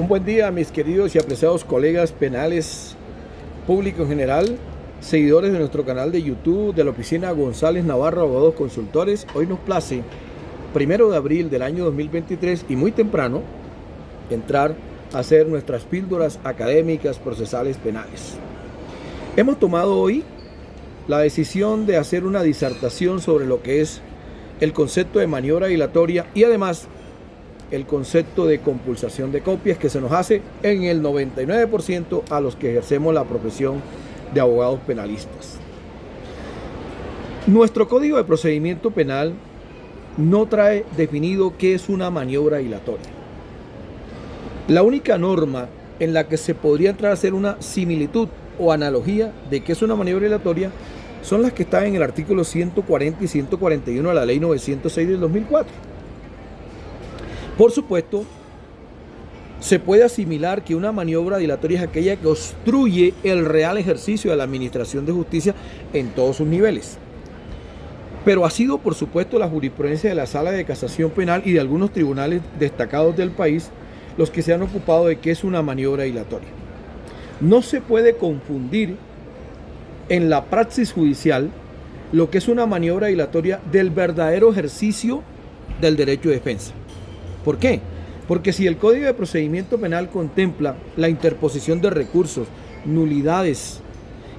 Un buen día, mis queridos y apreciados colegas penales, público en general, seguidores de nuestro canal de YouTube de la oficina González Navarro Abogados Consultores. Hoy nos place, 1 de abril del año 2023 y muy temprano, entrar a hacer nuestras píldoras académicas procesales penales. Hemos tomado hoy la decisión de hacer una disertación sobre lo que es el concepto de maniobra dilatoria y además el concepto de compulsación de copias que se nos hace en el 99% a los que ejercemos la profesión de abogados penalistas. Nuestro Código de Procedimiento Penal no trae definido qué es una maniobra dilatoria. La única norma en la que se podría entrar a hacer una similitud o analogía de qué es una maniobra dilatoria son las que están en el artículo 140 y 141 de la Ley 906 del 2004. Por supuesto, se puede asimilar que una maniobra dilatoria es aquella que obstruye el real ejercicio de la administración de justicia en todos sus niveles. Pero ha sido, por supuesto, la jurisprudencia de la Sala de Casación Penal y de algunos tribunales destacados del país los que se han ocupado de qué es una maniobra dilatoria. No se puede confundir en la praxis judicial lo que es una maniobra dilatoria del verdadero ejercicio del derecho de defensa. ¿Por qué? Porque si el Código de Procedimiento Penal contempla la interposición de recursos, nulidades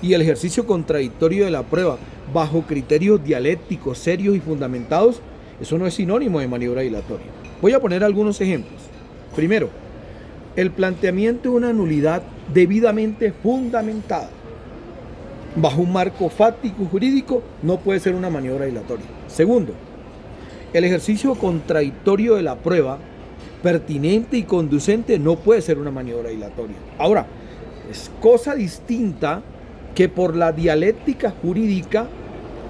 y el ejercicio contradictorio de la prueba bajo criterios dialécticos, serios y fundamentados, eso no es sinónimo de maniobra dilatoria. Voy a poner algunos ejemplos. Primero, el planteamiento de una nulidad debidamente fundamentada bajo un marco fáctico jurídico no puede ser una maniobra dilatoria. Segundo, el ejercicio contradictorio de la prueba pertinente y conducente no puede ser una maniobra dilatoria. Ahora, es cosa distinta que por la dialéctica jurídica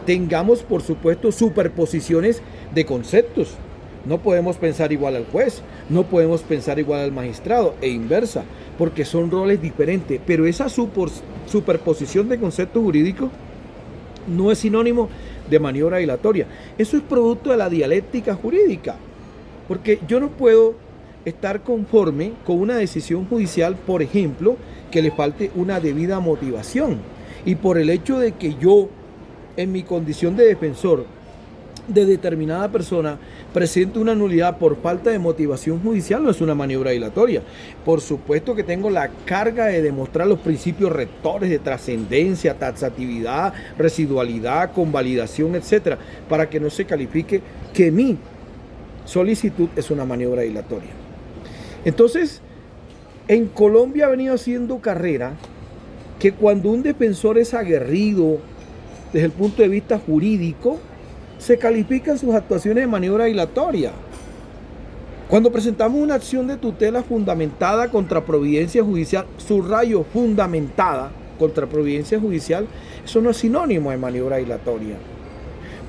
tengamos, por supuesto, superposiciones de conceptos. No podemos pensar igual al juez, no podemos pensar igual al magistrado e inversa, porque son roles diferentes. Pero esa superposición de conceptos jurídicos no es sinónimo de maniobra dilatoria. Eso es producto de la dialéctica jurídica, porque yo no puedo estar conforme con una decisión judicial, por ejemplo, que le falte una debida motivación, y por el hecho de que yo, en mi condición de defensor de determinada persona, presente una nulidad por falta de motivación judicial, no es una maniobra dilatoria. Por supuesto que tengo la carga de demostrar los principios rectores de trascendencia, taxatividad, residualidad, convalidación, etcétera, para que no se califique que mi solicitud es una maniobra dilatoria. Entonces, en Colombia ha venido haciendo carrera que cuando un defensor es aguerrido desde el punto de vista jurídico, se califican sus actuaciones de maniobra dilatoria. Cuando presentamos una acción de tutela fundamentada contra providencia judicial, subrayo fundamentada contra providencia judicial, eso no es sinónimo de maniobra dilatoria.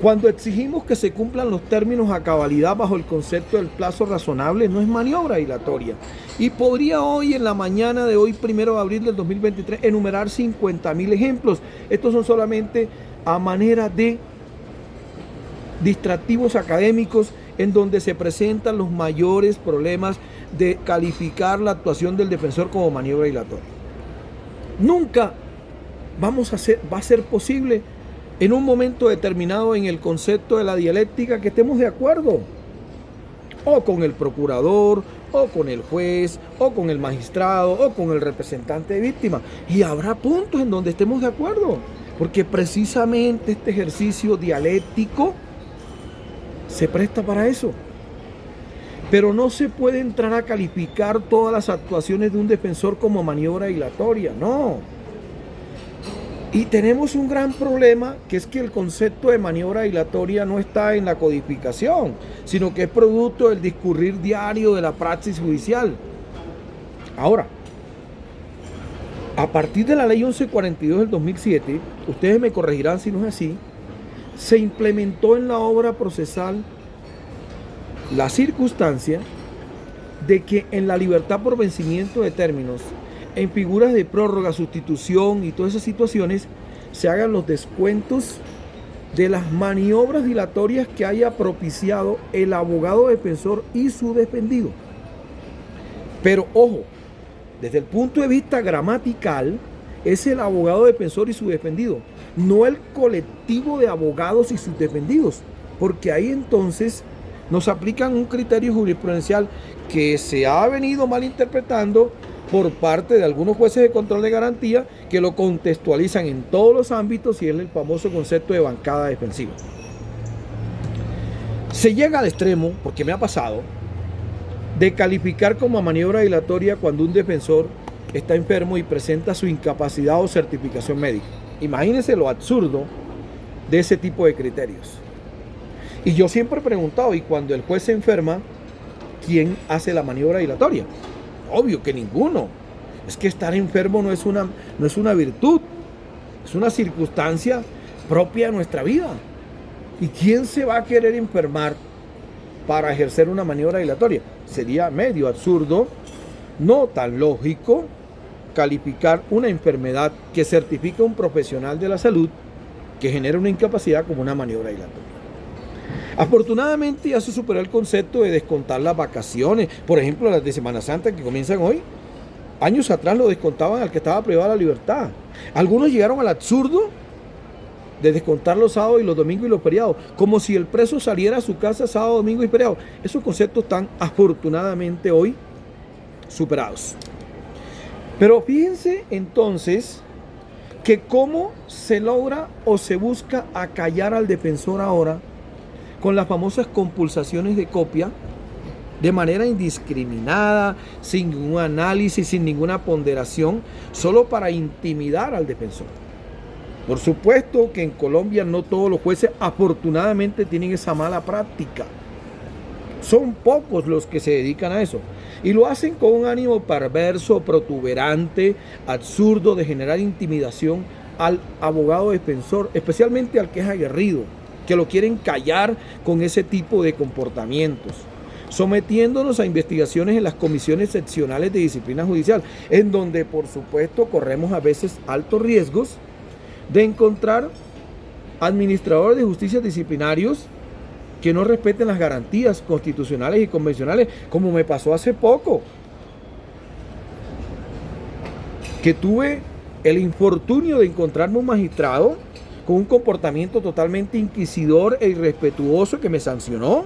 Cuando exigimos que se cumplan los términos a cabalidad bajo el concepto del plazo razonable, no es maniobra dilatoria. Y podría hoy, en la mañana de hoy, 1 de abril del 2023, enumerar 50.000 ejemplos. Estos son solamente a manera de distractivos académicos en donde se presentan los mayores problemas de calificar la actuación del defensor como maniobra dilatoria. Nunca va a ser posible en un momento determinado en el concepto de la dialéctica que estemos de acuerdo, o con el procurador, o con el juez, o con el magistrado, o con el representante de víctima, y habrá puntos en donde estemos de acuerdo, porque precisamente este ejercicio dialéctico se presta para eso. Pero no se puede entrar a calificar todas las actuaciones de un defensor como maniobra dilatoria, no. Y tenemos un gran problema, que es que el concepto de maniobra dilatoria no está en la codificación, sino que es producto del discurrir diario de la praxis judicial. Ahora, a partir de la Ley 1142 del 2007, ustedes me corregirán si no es así, se implementó en la obra procesal la circunstancia de que en la libertad por vencimiento de términos, en figuras de prórroga, sustitución y todas esas situaciones, se hagan los descuentos de las maniobras dilatorias que haya propiciado el abogado defensor y su defendido. Pero ojo, desde el punto de vista gramatical, es el abogado defensor y su defendido, no el colectivo de abogados y sus defendidos, porque ahí entonces nos aplican un criterio jurisprudencial que se ha venido malinterpretando por parte de algunos jueces de control de garantía que lo contextualizan en todos los ámbitos y es el famoso concepto de bancada defensiva. Se llega al extremo, porque me ha pasado, de calificar como maniobra dilatoria cuando un defensor está enfermo y presenta su incapacidad o certificación médica. Imagínense lo absurdo de ese tipo de criterios. Y yo siempre he preguntado, ¿y cuando el juez se enferma, quién hace la maniobra dilatoria? Obvio que ninguno. Es que estar enfermo no es una virtud, es una circunstancia propia de nuestra vida. ¿Y quién se va a querer enfermar para ejercer una maniobra dilatoria? Sería medio absurdo, no tan lógico, calificar una enfermedad que certifica un profesional de la salud que genera una incapacidad como una maniobra dilatoria. Afortunadamente ya se superó el concepto de descontar las vacaciones, por ejemplo las de Semana Santa que comienzan hoy. Años atrás lo descontaban al que estaba privado de la libertad. Algunos llegaron al absurdo de descontar los sábados y los domingos y los feriados, como si el preso saliera a su casa sábado, domingo y feriado. Esos conceptos están afortunadamente hoy superados. Pero fíjense entonces que cómo se logra o se busca acallar al defensor ahora con las famosas compulsaciones de copia de manera indiscriminada, sin ningún análisis, sin ninguna ponderación, solo para intimidar al defensor. Por supuesto que en Colombia no todos los jueces afortunadamente tienen esa mala práctica. Son pocos los que se dedican a eso. Y lo hacen con un ánimo perverso, protuberante, absurdo de generar intimidación al abogado defensor, especialmente al que es aguerrido, que lo quieren callar con ese tipo de comportamientos, sometiéndonos a investigaciones en las comisiones seccionales de disciplina judicial, en donde por supuesto corremos a veces altos riesgos de encontrar administradores de justicia disciplinarios que no respeten las garantías constitucionales y convencionales, como me pasó hace poco, que tuve el infortunio de encontrarme un magistrado con un comportamiento totalmente inquisidor e irrespetuoso que me sancionó,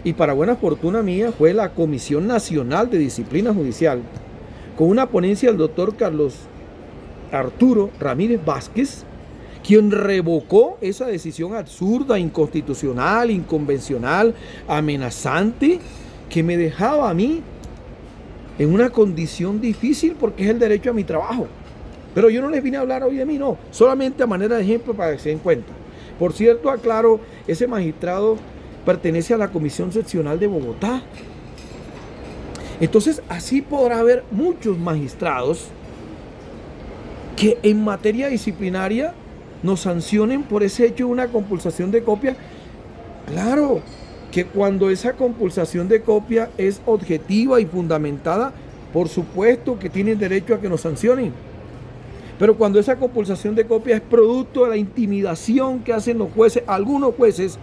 y para buena fortuna mía fue la Comisión Nacional de Disciplina Judicial, con una ponencia del doctor Carlos Arturo Ramírez Vázquez, quien revocó esa decisión absurda, inconstitucional, inconvencional, amenazante, que me dejaba a mí en una condición difícil porque es el derecho a mi trabajo. Pero yo no les vine a hablar hoy de mí, no, solamente a manera de ejemplo para que se den cuenta. Por cierto, aclaro, ese magistrado pertenece a la Comisión Seccional de Bogotá. Entonces, así podrá haber muchos magistrados que en materia disciplinaria nos sancionen por ese hecho de una compulsación de copia. Claro que cuando esa compulsación de copia es objetiva y fundamentada, por supuesto que tienen derecho a que nos sancionen. Pero cuando esa compulsación de copia es producto de la intimidación que hacen los jueces, algunos jueces,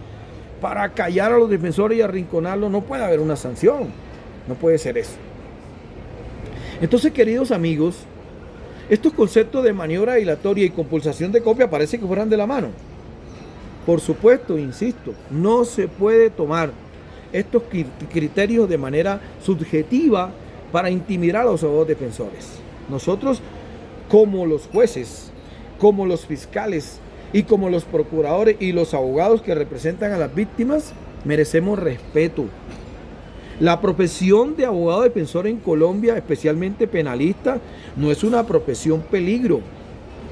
para callar a los defensores y arrinconarlos, no puede haber una sanción. No puede ser eso. Entonces, queridos amigos, estos conceptos de maniobra dilatoria y compulsación de copia parece que fueran de la mano. Por supuesto, insisto, no se puede tomar estos criterios de manera subjetiva para intimidar a los abogados defensores. Nosotros, como los jueces, como los fiscales y como los procuradores y los abogados que representan a las víctimas, merecemos respeto. La profesión de abogado defensor en Colombia, especialmente penalista, no es una profesión peligro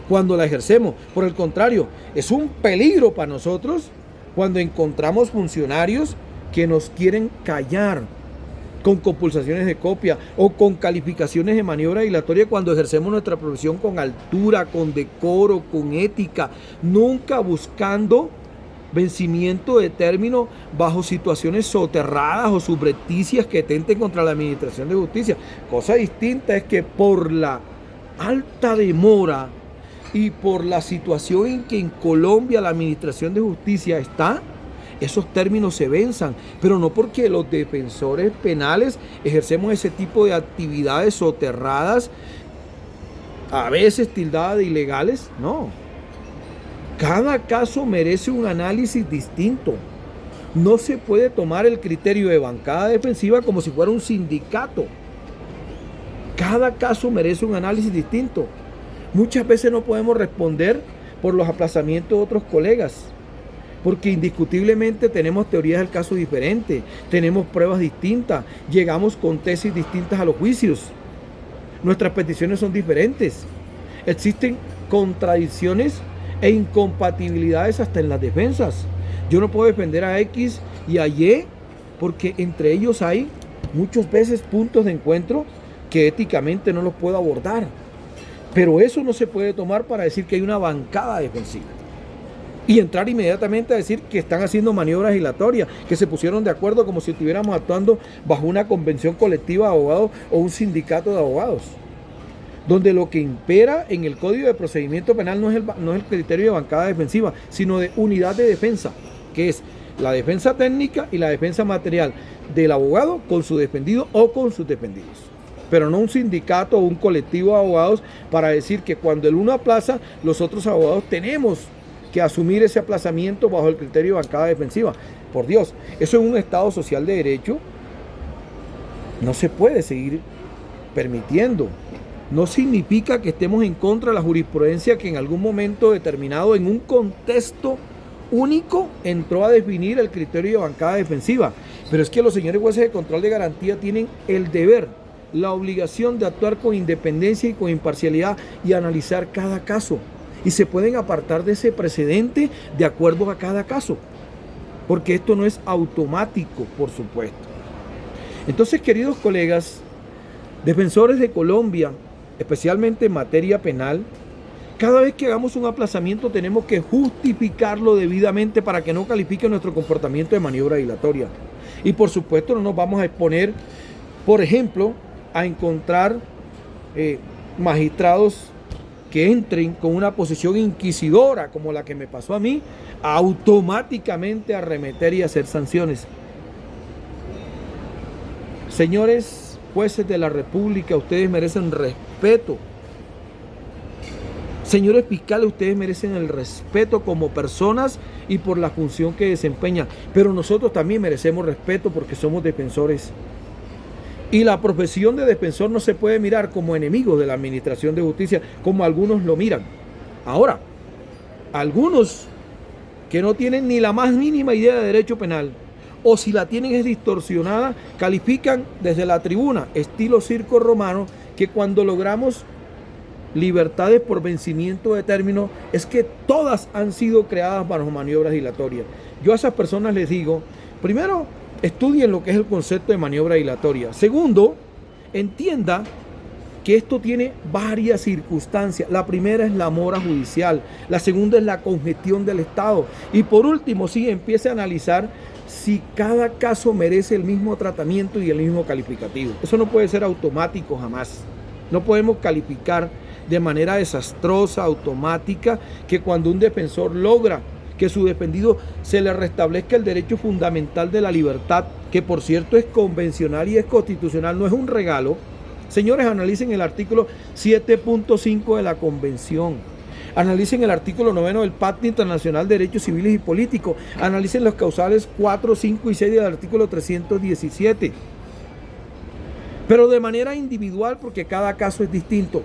cuando la ejercemos. Por el contrario, es un peligro para nosotros cuando encontramos funcionarios que nos quieren callar con compulsaciones de copia o con calificaciones de maniobra dilatoria cuando ejercemos nuestra profesión con altura, con decoro, con ética, nunca buscando vencimiento de término bajo situaciones soterradas o subrepticias que tenten contra la administración de justicia. Cosa distinta es que por la alta demora y por la situación en que en Colombia la administración de justicia está, esos términos se venzan, pero no porque los defensores penales ejercemos ese tipo de actividades soterradas, a veces tildadas de ilegales, no. Cada caso merece un análisis distinto. No se puede tomar el criterio de bancada defensiva como si fuera un sindicato. Cada caso merece un análisis distinto. Muchas veces no podemos responder por los aplazamientos de otros colegas, porque indiscutiblemente tenemos teorías del caso diferentes, tenemos pruebas distintas, llegamos con tesis distintas a los juicios. Nuestras peticiones son diferentes. Existen contradicciones e incompatibilidades hasta en las defensas. Yo no puedo defender a X y a Y porque entre ellos hay muchas veces puntos de encuentro que éticamente no los puedo abordar. Pero eso no se puede tomar para decir que hay una bancada defensiva y entrar inmediatamente a decir que están haciendo maniobras dilatorias, que se pusieron de acuerdo como si estuviéramos actuando bajo una convención colectiva de abogados o un sindicato de abogados, donde lo que impera en el Código de Procedimiento Penal no es el criterio de bancada defensiva, sino de unidad de defensa, que es la defensa técnica y la defensa material del abogado con su defendido o con sus defendidos. Pero no un sindicato o un colectivo de abogados para decir que cuando el uno aplaza, los otros abogados tenemos que asumir ese aplazamiento bajo el criterio de bancada defensiva. Por Dios, eso en un Estado social de derecho no se puede seguir permitiendo. No significa que estemos en contra de la jurisprudencia que en algún momento determinado, en un contexto único, entró a definir el criterio de bancada defensiva. Pero es que los señores jueces de control de garantía tienen el deber, la obligación de actuar con independencia y con imparcialidad y analizar cada caso. Y se pueden apartar de ese precedente de acuerdo a cada caso, porque esto no es automático, por supuesto. Entonces, queridos colegas, defensores de Colombia, especialmente en materia penal, cada vez que hagamos un aplazamiento tenemos que justificarlo debidamente para que no califique nuestro comportamiento de maniobra dilatoria. Y por supuesto no nos vamos a exponer, por ejemplo, a encontrar magistrados que entren con una posición inquisidora como la que me pasó a mí, automáticamente a arremeter y hacer sanciones. Señores jueces de la República, ustedes merecen respeto. Señores fiscales, ustedes merecen el respeto como personas y por la función que desempeñan. Pero nosotros también merecemos respeto porque somos defensores. Y la profesión de defensor no se puede mirar como enemigos de la administración de justicia, como algunos lo miran. Ahora, algunos que no tienen ni la más mínima idea de derecho penal, o si la tienen es distorsionada, califican desde la tribuna, estilo circo romano, que cuando logramos libertades por vencimiento de término, es que todas han sido creadas bajo maniobras dilatorias. Yo a esas personas les digo, primero, estudien lo que es el concepto de maniobra dilatoria. Segundo, entienda que esto tiene varias circunstancias. La primera es la mora judicial, la segunda es la congestión del Estado y por último, sí, empiece a analizar si cada caso merece el mismo tratamiento y el mismo calificativo. Eso no puede ser automático jamás. No podemos calificar de manera desastrosa, automática, que cuando un defensor logra que su defendido se le restablezca el derecho fundamental de la libertad, que por cierto es convencional y es constitucional, no es un regalo. Señores, analicen el artículo 7.5 de la Convención. Analicen el artículo 9 del Pacto Internacional de Derechos Civiles y Políticos. Analicen los causales 4, 5 y 6 del artículo 317. Pero de manera individual, porque cada caso es distinto.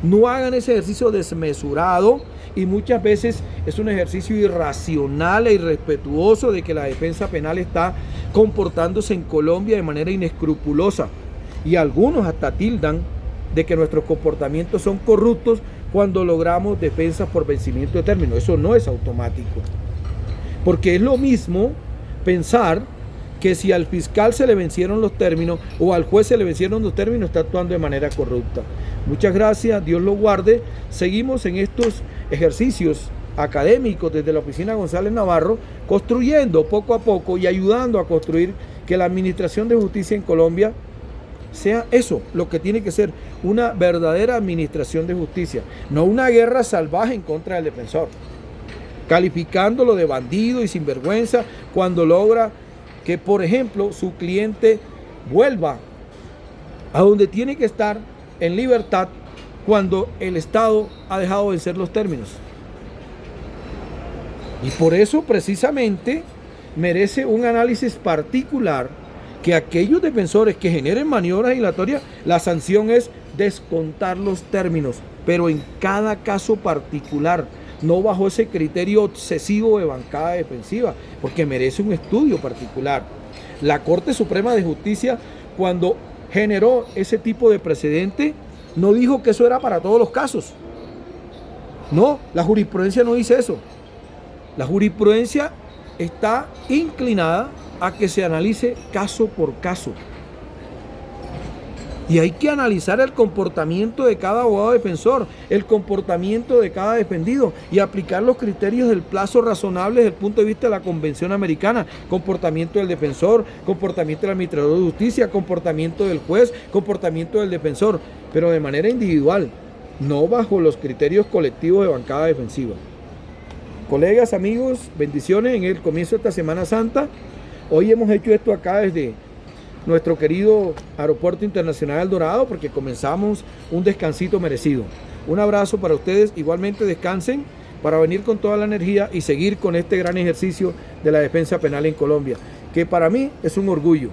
No hagan ese ejercicio desmesurado y muchas veces es un ejercicio irracional e irrespetuoso de que la defensa penal está comportándose en Colombia de manera inescrupulosa. Y algunos hasta tildan de que nuestros comportamientos son corruptos cuando logramos defensas por vencimiento de término. Eso no es automático. Porque es lo mismo pensar que si al fiscal se le vencieron los términos o al juez se le vencieron los términos, está actuando de manera corrupta. Muchas gracias, Dios lo guarde. Seguimos en estos ejercicios académicos desde la oficina González Navarro, construyendo poco a poco y ayudando a construir que la administración de justicia en Colombia sea eso, lo que tiene que ser una verdadera administración de justicia, no una guerra salvaje en contra del defensor. calificándolo de bandido y sinvergüenza cuando logra que, por ejemplo, su cliente vuelva a donde tiene que estar en libertad cuando el Estado ha dejado de vencer los términos. Y por eso precisamente merece un análisis particular que aquellos defensores que generen maniobras dilatorias, la sanción es descontar los términos, pero en cada caso particular, no bajo ese criterio obsesivo de bancada defensiva, porque merece un estudio particular. La Corte Suprema de Justicia, cuando generó ese tipo de precedente, no dijo que eso era para todos los casos. No, la jurisprudencia no dice eso. La jurisprudencia está inclinada a que se analice caso por caso. Y hay que analizar el comportamiento de cada abogado defensor, el comportamiento de cada defendido y aplicar los criterios del plazo razonable desde el punto de vista de la Convención Americana. Comportamiento del defensor, comportamiento del administrador de justicia, comportamiento del juez, comportamiento del defensor, pero de manera individual, no bajo los criterios colectivos de bancada defensiva. Colegas, amigos, bendiciones en el comienzo de esta Semana Santa. Hoy hemos hecho esto acá desde nuestro querido Aeropuerto Internacional El Dorado porque comenzamos un descansito merecido. Un abrazo para ustedes, igualmente descansen para venir con toda la energía y seguir con este gran ejercicio de la defensa penal en Colombia, que para mí es un orgullo.